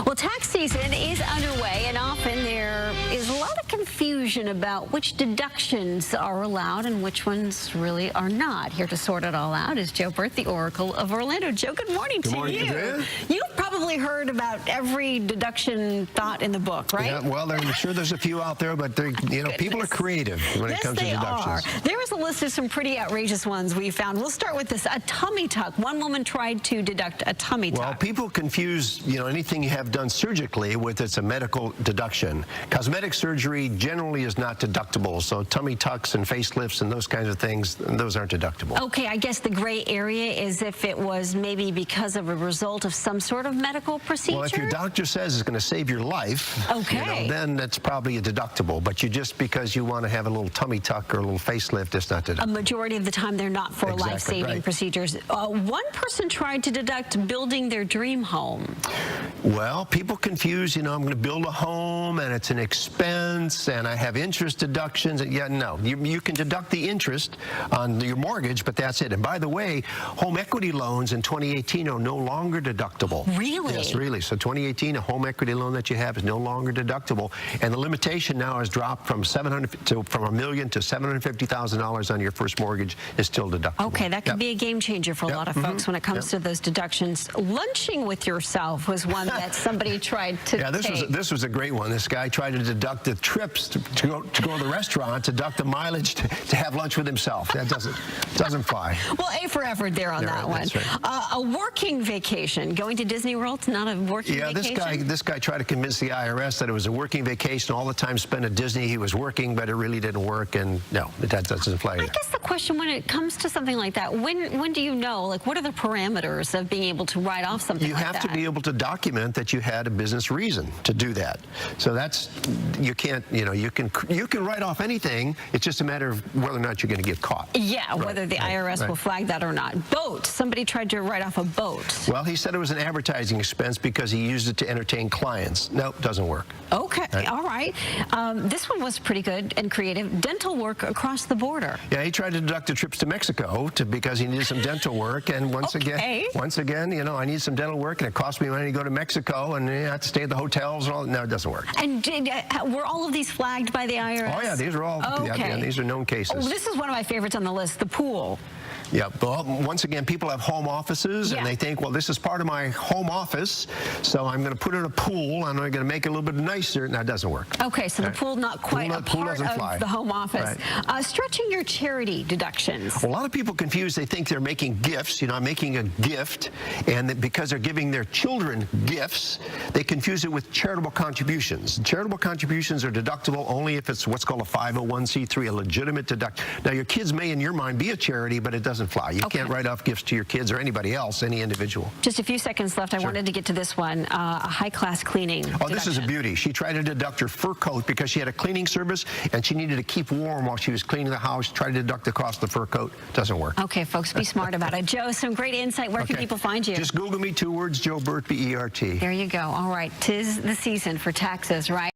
Well, tax season is underway, and often there is a lot of confusion about which deductions are allowed and which ones really are not. Here to sort it all out is Joe Bert, the Oracle of Orlando. Joe, good morning to you. Good morning, Andrea. You've probably heard about every deduction thought in the book, right? Yeah, well, I'm sure there's a few out there, but people are creative when it comes to deductions. Yes, they are. There is a list of some pretty outrageous ones we found. We'll start with this, a tummy tuck. One woman tried to deduct a tummy tuck. Well, people confuse, anything you have done surgically with it's a medical deduction. Cosmetic surgery generally is not deductible, so tummy tucks and facelifts and those kinds of things, those aren't deductible. Okay, I guess the gray area is if it was maybe because of a result of some sort of medical procedure? Well, if your doctor says it's going to save your life, then that's probably a deductible. But just because you want to have a little tummy tuck or a little facelift, it's not deductible. A majority of the time, they're not for life-saving procedures. One person tried to deduct building their dream home. Well, people confuse, I'm going to build a home and it's an expense and I have interest deductions. Yeah, no, you can deduct the interest on your mortgage, but that's it. And by the way, home equity loans in 2018 are no longer deductible. Really? Yes, really. So 2018, a home equity loan that you have is no longer deductible. And the limitation now has dropped from $1 million to $750,000 on your first mortgage is still deductible. Okay, that could be a game changer for a lot of folks when it comes to those deductions. Lunching with yourself was one that somebody tried to take. This was a great one. This guy tried to deduct the trips to go to the restaurant, deduct the mileage to have lunch with himself. That doesn't fly. Well, A for effort there on that one. Right. A working vacation, going to Disney World, not a working vacation? Yeah, this guy tried to convince the IRS that it was a working vacation. All the time spent at Disney, he was working, but it really didn't work, and no, that doesn't fly either. I guess the question when it comes to something like that, when do you know, like what are the parameters of being able to write off something like that? You have to be able to document that you had a business reason to do that. So that's, you can't, you can write off anything. It's just a matter of whether or not you're going to get caught. Yeah, whether the IRS will flag that or not. Boat, somebody tried to write off a boat. Well, he said it was an advertising expense because he used it to entertain clients. Nope, doesn't work. Okay, all right. This one was pretty good and creative. Dental work across the border. Yeah, he tried to deduct the trips to Mexico because he needed some dental work, and once again, I need some dental work, and it cost me money to go to Mexico, and I have to stay at the hotels and all. No, it doesn't work. And were all of these flagged by the IRS? Oh yeah, these are all. Yeah, these are known cases. Oh, this is one of my favorites on the list. The pool. Yeah, well, once again, people have home offices, and they think, well, this is part of my home office, so I'm going to put it in a pool, and I'm going to make it a little bit nicer, and that doesn't work. Okay, so the pool not quite a part of the home office. Right. Stretching your charity deductions. Well, a lot of people confuse. They think they're making gifts. I'm making a gift, and because they're giving their children gifts, they confuse it with charitable contributions. Charitable contributions are deductible only if it's what's called a 501c3, a legitimate deduction. Now, your kids may, in your mind, be a charity, but it doesn't fly. You can't write off gifts to your kids or anybody else, any individual. Just a few seconds left. I wanted to get to this one, a high-class cleaning deduction. This is a beauty. She tried to deduct her fur coat because she had a cleaning service and she needed to keep warm while she was cleaning the house. Tried to deduct the cost of the fur coat. Doesn't work. Okay, folks, be smart about it. Joe, some great insight. Where can people find you? Just Google me, 2 words, Joe Bert, B-E-R-T. There you go. All right. 'Tis the season for taxes, right?